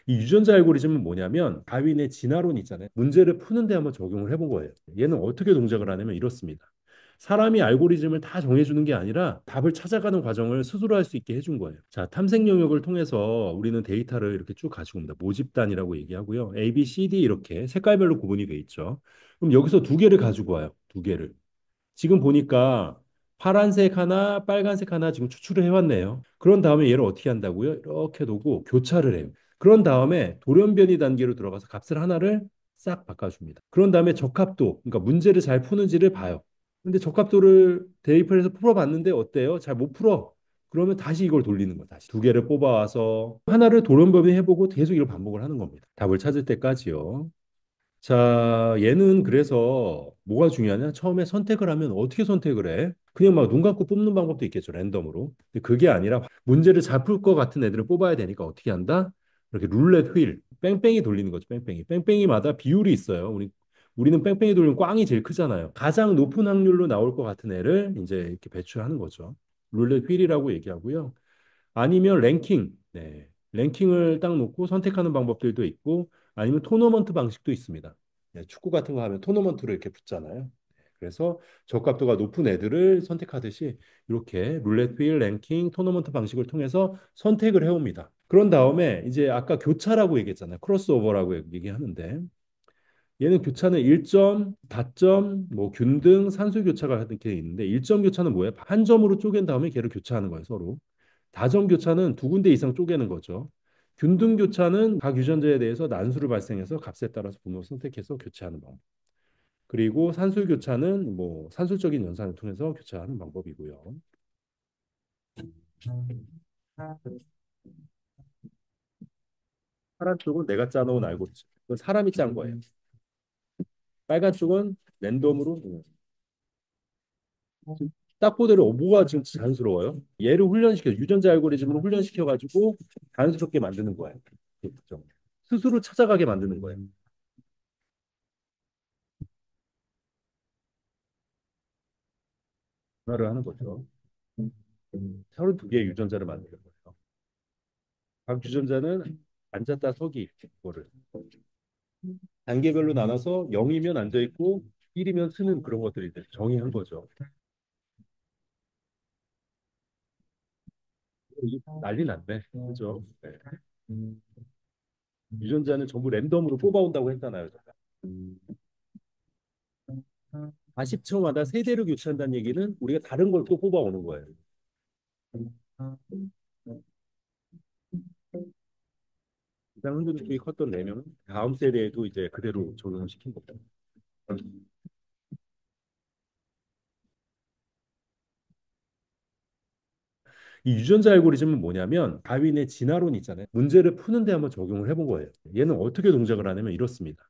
이 유전자 알고리즘은 뭐냐면 다윈의 진화론 있잖아요. 문제를 푸는데 한번 적용을 해본 거예요. 얘는 어떻게 동작을 하냐면 이렇습니다. 사람이 알고리즘을 다 정해주는 게 아니라 답을 찾아가는 과정을 스스로 할 수 있게 해준 거예요. 자, 탐색 영역을 통해서 우리는 데이터를 이렇게 쭉 가지고 옵니다. 모집단이라고 얘기하고요. A, B, C, D 이렇게 색깔별로 구분이 돼 있죠. 그럼 여기서 두 개를 가지고 와요. 두 개를. 지금 보니까 파란색 하나, 빨간색 하나 지금 추출을 해왔네요. 그런 다음에 얘를 어떻게 한다고요? 이렇게 두고 교차를 해요. 그런 다음에 돌연변이 단계로 들어가서 값을 하나를 싹 바꿔줍니다. 그런 다음에 적합도, 그러니까 문제를 잘 푸는지를 봐요. 근데 적합도를 대입을 해서 풀어봤는데 어때요? 잘 못 풀어. 그러면 다시 이걸 돌리는 거야. 다시 두 개를 뽑아와서 하나를 돌연변이 해보고 계속 이걸 반복을 하는 겁니다. 답을 찾을 때까지요. 자, 얘는 그래서 뭐가 중요하냐? 처음에 선택을 하면 어떻게 선택을 해? 그냥 막 눈 감고 뽑는 방법도 있겠죠, 랜덤으로. 근데 그게 아니라 문제를 잘 풀 것 같은 애들을 뽑아야 되니까 어떻게 한다? 이렇게 룰렛 휠, 뺑뺑이 돌리는 거죠, 뺑뺑이. 뺑뺑이마다 비율이 있어요. 우리는 뺑뺑이 돌리면 꽝이 제일 크잖아요. 가장 높은 확률로 나올 것 같은 애를 이제 이렇게 배출하는 거죠. 룰렛 휠이라고 얘기하고요. 아니면 랭킹. 네. 랭킹을 딱 놓고 선택하는 방법들도 있고 아니면 토너먼트 방식도 있습니다. 네, 축구 같은 거 하면 토너먼트로 이렇게 붙잖아요. 네, 그래서 적합도가 높은 애들을 선택하듯이 이렇게 룰렛 휠, 랭킹, 토너먼트 방식을 통해서 선택을 해옵니다. 그런 다음에 이제 아까 교차라고 얘기했잖아요. 크로스오버라고 얘기하는데 얘는 교차는 1점, 다점, 뭐 균등, 산술 교차가 이렇게 있는데 1점 교차는 뭐예요? 한 점으로 쪼갠 다음에 걔를 교차하는 거예요, 서로. 다점 교차는 두 군데 이상 쪼개는 거죠. 균등 교차는 각 유전자에 대해서 난수를 발생해서 값에 따라서 분모를 선택해서 교체하는 방법. 그리고 산술 교차는 뭐 산술적인 연산을 통해서 교차하는 방법이고요. 파란 쪽은 내가 짜놓은 알고리즘. 그건 사람이 짠 거예요. 빨간 쪽은 랜덤으로 딱 그대로 뭐가 지금 자연스러워요? 얘를 훈련시켜 유전자 알고리즘으로 훈련시켜 가지고 자연스럽게 만드는 거예요. 그렇죠. 스스로 찾아가게 만드는 거예요. 변화를 하는 거죠. 32개의 유전자를 만드는 거예요. 각 유전자는 앉았다 서기 그거를 단계별로 나눠서 0이면 앉아 있고 1이면 쓰는 그런 것들이 이제 정의한 거죠. 이게 난리 났네. 그죠? 네. 유전자는 전부 랜덤으로 뽑아온다고 했잖아요. 제가. 40초마다 세대를 교체한다는 얘기는 우리가 다른 걸 또 뽑아오는 거예요. 가장 흔들림이 컸던 4명은 다음 세대에도 이제 그대로 적용을 시킨 겁니다. 이 유전자 알고리즘은 뭐냐면 다윈의 진화론 있잖아요. 문제를 푸는데 한번 적용을 해본 거예요. 얘는 어떻게 동작을 하냐면 이렇습니다.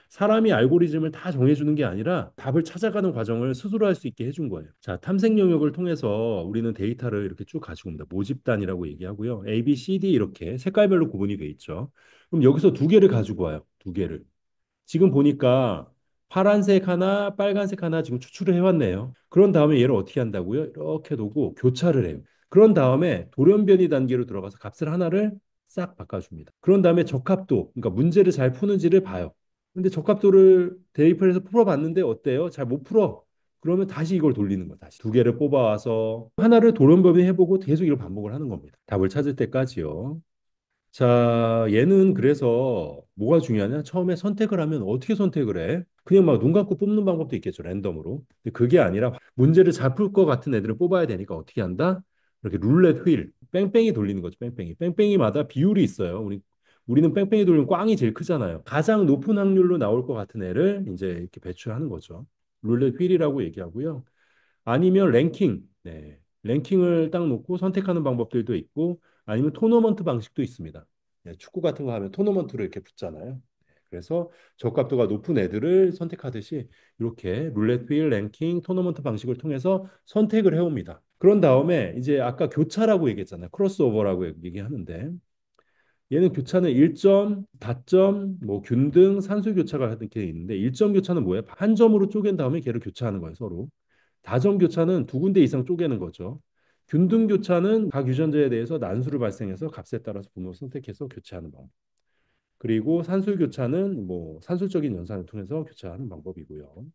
사람이 알고리즘을 다 정해주는 게 아니라 답을 찾아가는 과정을 스스로 할 수 있게 해준 거예요. 자, 탐색 영역을 통해서 우리는 데이터를 이렇게 쭉 가지고 옵니다. 모집단이라고 얘기하고요. A, B, C, D 이렇게 색깔별로 구분이 돼 있죠. 그럼 여기서 두 개를 가지고 와요. 두 개를. 지금 보니까 파란색 하나, 빨간색 하나 지금 추출을 해왔네요. 그런 다음에 얘를 어떻게 한다고요? 이렇게 두고 교차를 해요. 그런 다음에 돌연변이 단계로 들어가서 값을 하나를 싹 바꿔줍니다. 그런 다음에 적합도, 그러니까 문제를 잘 푸는지를 봐요. 근데 적합도를 대입을 해서 풀어봤는데 어때요? 잘 못 풀어. 그러면 다시 이걸 돌리는 거야. 다시 두 개를 뽑아와서 하나를 돌연변이 해보고 계속 이걸 반복을 하는 겁니다. 답을 찾을 때까지요. 자, 얘는 그래서 뭐가 중요하냐? 처음에 선택을 하면 어떻게 선택을 해? 그냥 막 눈 감고 뽑는 방법도 있겠죠, 랜덤으로. 근데 그게 아니라 문제를 잘 풀 것 같은 애들을 뽑아야 되니까 어떻게 한다? 이렇게 룰렛 휠, 뺑뺑이 돌리는 거죠, 뺑뺑이. 뺑뺑이마다 비율이 있어요. 우리는 뺑뺑이 돌리면 꽝이 제일 크잖아요. 가장 높은 확률로 나올 것 같은 애를 이제 이렇게 배출하는 거죠. 룰렛 휠이라고 얘기하고요. 아니면 랭킹. 네. 랭킹을 딱 놓고 선택하는 방법들도 있고 아니면 토너먼트 방식도 있습니다. 네, 축구 같은 거 하면 토너먼트로 이렇게 붙잖아요. 네, 그래서 적합도가 높은 애들을 선택하듯이 이렇게 룰렛 휠, 랭킹, 토너먼트 방식을 통해서 선택을 해옵니다. 그런 다음에 이제 아까 교차라고 얘기했잖아요. 크로스오버라고 얘기하는데 얘는 교차는 1점, 다점, 뭐 균등, 산술 교차가 이렇게 있는데 1점 교차는 뭐예요? 한 점으로 쪼갠 다음에 걔를 교차하는 거예요, 서로. 다점 교차는 두 군데 이상 쪼개는 거죠. 균등 교차는 각 유전자에 대해서 난수를 발생해서 값에 따라서 분모를 선택해서 교체하는 방법. 그리고 산술 교차는 뭐 산술적인 연산을 통해서 교차하는 방법이고요.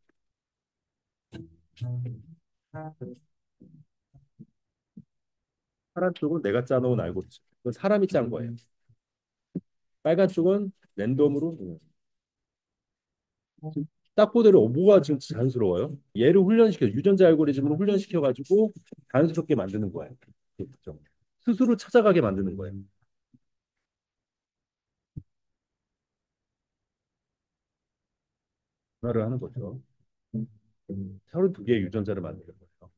파란 쪽은 내가 짜놓은 알고리즘. 그건 사람이 짠 거예요. 빨간 쪽은 랜덤으로 지금 딱 그대로 뭐가 지금 자연스러워요? 얘를 훈련시켜 유전자 알고리즘으로 훈련시켜 가지고 자연스럽게 만드는 거예요. 그죠? 스스로 찾아가게 만드는 거예요. 변화를 하는 거죠. 32개의 유전자를 만드는 거예요.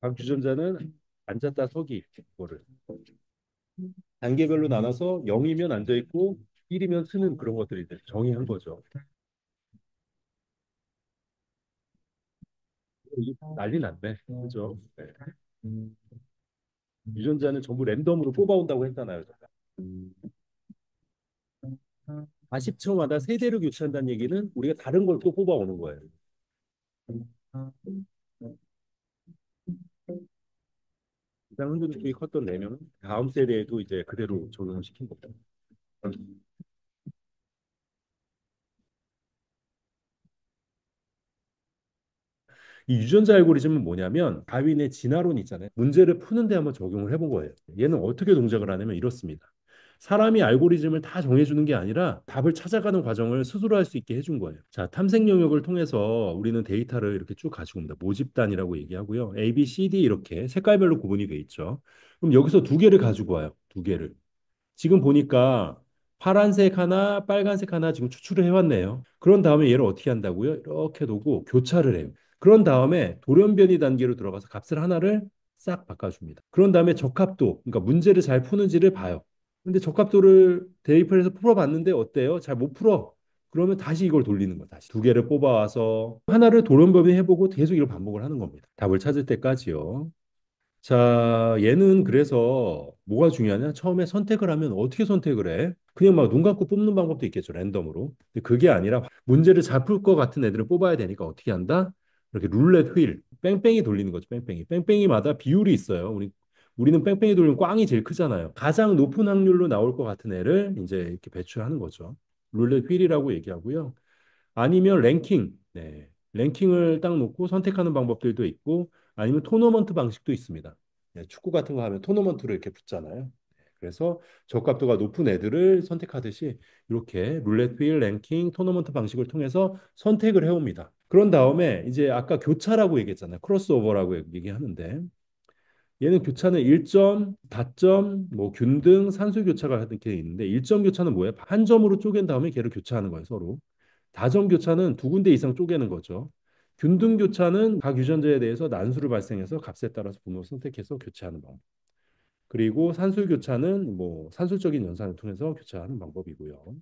각 유전자는 앉았다 서기 그거를 단계별로 나눠서 0이면 앉아 있고 1이면 쓰는 그런 것들이 이제 정의한 거죠. 이 난리 났네. 그죠? 네. 유전자는 전부 랜덤으로 뽑아온다고 했잖아요. 제가. 40초마다 세대로 교체한다는 얘기는 우리가 다른 걸 또 뽑아오는 거예요. 가장 흔들림이 컸던 4명은 다음 세대에도 이제 그대로 적용을 시킨 겁니다. 이 유전자 알고리즘은 뭐냐면 다윈의 진화론 있잖아요. 문제를 푸는데 한번 적용을 해본 거예요. 얘는 어떻게 동작을 하냐면 이렇습니다. 사람이 알고리즘을 다 정해주는 게 아니라 답을 찾아가는 과정을 스스로 할 수 있게 해준 거예요. 자, 탐색 영역을 통해서 우리는 데이터를 이렇게 쭉 가지고 옵니다. 모집단이라고 얘기하고요. A, B, C, D 이렇게 색깔별로 구분이 돼 있죠. 그럼 여기서 두 개를 가지고 와요. 두 개를. 지금 보니까 파란색 하나, 빨간색 하나 지금 추출을 해왔네요. 그런 다음에 얘를 어떻게 한다고요? 이렇게 두고 교차를 해요. 그런 다음에 돌연변이 단계로 들어가서 값을 하나를 싹 바꿔줍니다. 그런 다음에 적합도, 그러니까 문제를 잘 푸는지를 봐요. 근데 적합도를 대입을 해서 풀어봤는데 어때요? 잘 못 풀어. 그러면 다시 이걸 돌리는 거야. 다시 두 개를 뽑아와서 하나를 돌연변이 해보고 계속 이걸 반복을 하는 겁니다. 답을 찾을 때까지요. 자, 얘는 그래서 뭐가 중요하냐? 처음에 선택을 하면 어떻게 선택을 해? 그냥 막 눈 감고 뽑는 방법도 있겠죠, 랜덤으로. 근데 그게 아니라 문제를 잘 풀 것 같은 애들을 뽑아야 되니까 어떻게 한다? 이렇게 룰렛 휠, 뺑뺑이 돌리는 거죠, 뺑뺑이. 뺑뺑이마다 비율이 있어요. 우리는 뺑뺑이 돌리면 꽝이 제일 크잖아요. 가장 높은 확률로 나올 것 같은 애를 이제 이렇게 배출하는 거죠. 룰렛 휠이라고 얘기하고요. 아니면 랭킹. 네. 랭킹을 딱 놓고 선택하는 방법들도 있고 아니면 토너먼트 방식도 있습니다. 네, 축구 같은 거 하면 토너먼트로 이렇게 붙잖아요. 네, 그래서 적합도가 높은 애들을 선택하듯이 이렇게 룰렛 휠, 랭킹, 토너먼트 방식을 통해서 선택을 해옵니다. 그런 다음에 이제 아까 교차라고 얘기했잖아요. 크로스오버라고 얘기하는데 얘는 교차는 1점, 다점, 뭐 균등, 산술 교차가 이렇게 있는데 1점 교차는 뭐예요? 한 점으로 쪼갠 다음에 걔를 교차하는 거예요, 서로. 다점 교차는 두 군데 이상 쪼개는 거죠. 균등 교차는 각 유전자에 대해서 난수를 발생해서 값에 따라서 번호를 선택해서 교체하는 방법. 그리고 산술 교차는 뭐 산술적인 연산을 통해서 교차하는 방법이고요.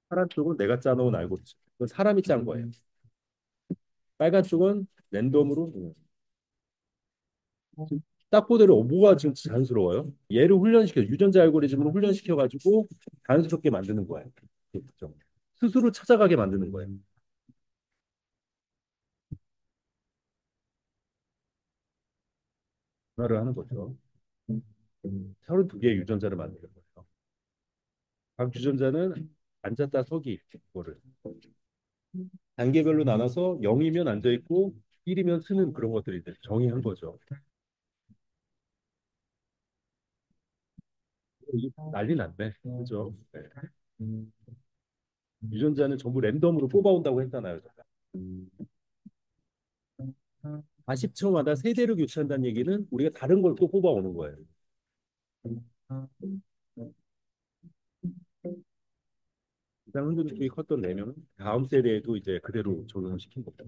파란 쪽은 내가 짜놓은 알고리즘. 그건 사람이 짠 거예요. 빨간 쪽은 랜덤으로 딱 그대로 뭐가 지금 자연스러워요? 얘를 훈련시켜 유전자 알고리즘으로 훈련시켜 가지고 자연스럽게 만드는 거예요. 그죠? 스스로 찾아가게 만드는 거예요. 변화를 하는 거죠. 32개의 유전자를 만드는 거예요. 각 유전자는 앉았다 서기 그거를 단계별로 나눠서 0이면 앉아 있고 1이면 쓰는 그런 것들이 이제 정의한 거죠. 이 난리 났네. 그죠? 네. 유전자는 전부 랜덤으로 뽑아온다고 했잖아요. 제가. 40초마다 세대로 교체한다는 얘기는 우리가 다른 걸 또 뽑아오는 거예요. 가장 흔들림이 컸던 4명은 다음 세대에도 이제 그대로 적용을 시킨 겁니다.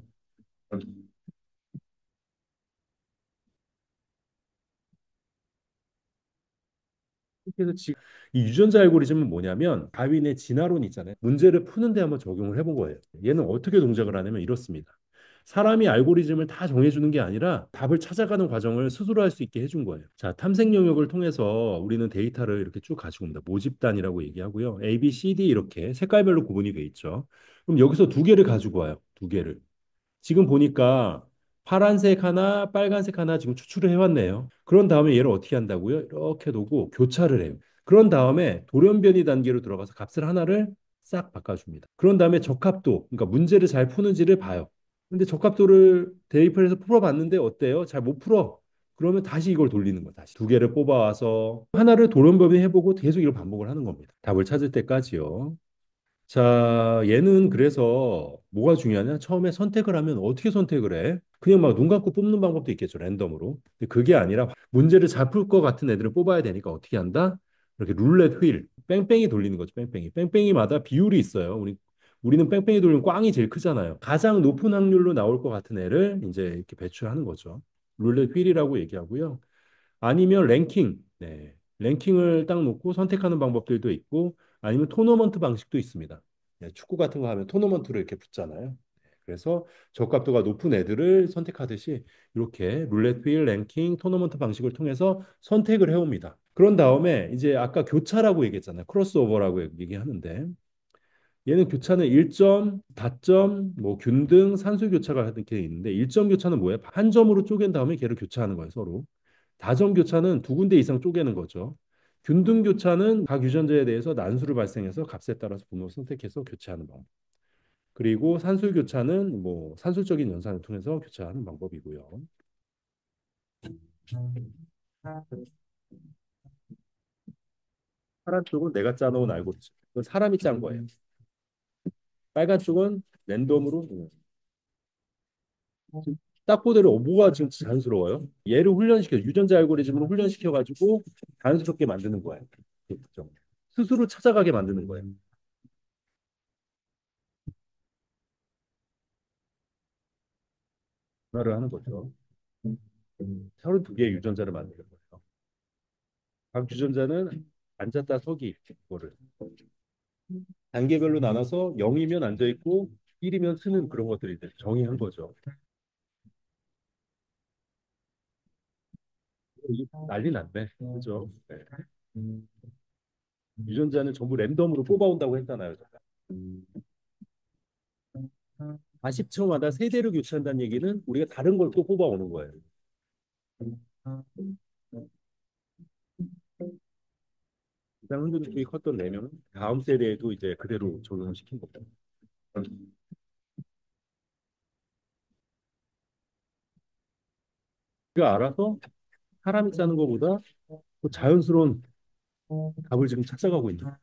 그래서 지금 이 유전자 알고리즘은 뭐냐면 다윈의 진화론 있잖아요. 문제를 푸는데 한번 적용을 해본 거예요. 얘는 어떻게 동작을 하냐면 이렇습니다. 사람이 알고리즘을 다 정해주는 게 아니라 답을 찾아가는 과정을 스스로 할 수 있게 해준 거예요. 자, 탐색 영역을 통해서 우리는 데이터를 이렇게 쭉 가지고 옵니다. 모집단이라고 얘기하고요. A, B, C, D 이렇게 색깔별로 구분이 돼 있죠. 그럼 여기서 두 개를 가지고 와요. 두 개를. 지금 보니까 파란색 하나, 빨간색 하나 지금 추출을 해왔네요. 그런 다음에 얘를 어떻게 한다고요? 이렇게 두고 교차를 해요. 그런 다음에 돌연변이 단계로 들어가서 값을 하나를 싹 바꿔줍니다. 그런 다음에 적합도, 그러니까 문제를 잘 푸는지를 봐요. 근데 적합도를 대입을 해서 풀어봤는데 어때요? 잘 못 풀어. 그러면 다시 이걸 돌리는 거야. 다시 두 개를 뽑아와서 하나를 돌연변이 해보고 계속 이걸 반복을 하는 겁니다. 답을 찾을 때까지요. 자, 얘는 그래서 뭐가 중요하냐? 처음에 선택을 하면 어떻게 선택을 해? 그냥 막 눈 감고 뽑는 방법도 있겠죠, 랜덤으로. 근데 그게 아니라 문제를 잘 풀 것 같은 애들을 뽑아야 되니까 어떻게 한다? 이렇게 룰렛 휠, 뺑뺑이 돌리는 거죠, 뺑뺑이. 뺑뺑이마다 비율이 있어요. 우리는 뺑뺑이 돌리면 꽝이 제일 크잖아요. 가장 높은 확률로 나올 것 같은 애를 이제 이렇게 배출하는 거죠. 룰렛 휠이라고 얘기하고요. 아니면 랭킹. 네. 랭킹을 딱 놓고 선택하는 방법들도 있고 아니면 토너먼트 방식도 있습니다. 네, 축구 같은 거 하면 토너먼트로 이렇게 붙잖아요. 네, 그래서 적합도가 높은 애들을 선택하듯이 이렇게 룰렛 휠, 랭킹, 토너먼트 방식을 통해서 선택을 해옵니다. 그런 다음에 이제 아까 교차라고 얘기했잖아요. 크로스오버라고 얘기하는데 얘는 교차는 1점, 다점, 뭐 균등, 산술 교차가 이렇게 있는데 1점 교차는 뭐예요? 한 점으로 쪼갠 다음에 걔를 교차하는 거예요, 서로. 다점 교차는 두 군데 이상 쪼개는 거죠. 균등 교차는 각 유전자에 대해서 난수를 발생해서 값에 따라서 분모를 선택해서 교체하는 방법. 그리고 산술 교차는 뭐 산술적인 연산을 통해서 교차하는 방법이고요. 파란 쪽은 내가 짜놓은 알고리즘. 이건 사람이 짠 거예요. 빨간 쪽은 랜덤으로 딱 그대로 뭐가 지금 자연스러워요? 얘를 훈련시켜 유전자 알고리즘으로 훈련시켜 가지고 자연스럽게 만드는 거예요. 그렇죠. 스스로 찾아가게 만드는 거예요. 변화를 하는 거죠. 32개의 유전자를 만드는 거예요. 각 유전자는 앉았다 서기 그거를 단계별로 나눠서 0이면 앉아 있고 1이면 쓰는 그런 것들이 이제 정의한 거죠. 이 난리 났네. 그죠? 네. 유전자는 전부 랜덤으로 뽑아온다고 했잖아요. 제가. 40초마다 세대로 교체한다는 얘기는 우리가 다른 걸 또 뽑아오는 거예요. 가장 흔들림이 컸던 4명은 다음 세대에도 이제 그대로 적용을 시킨 겁니다. 그 알아서 사람이 짜는 것보다 더 자연스러운 답을 지금 찾아가고 있는 거예요.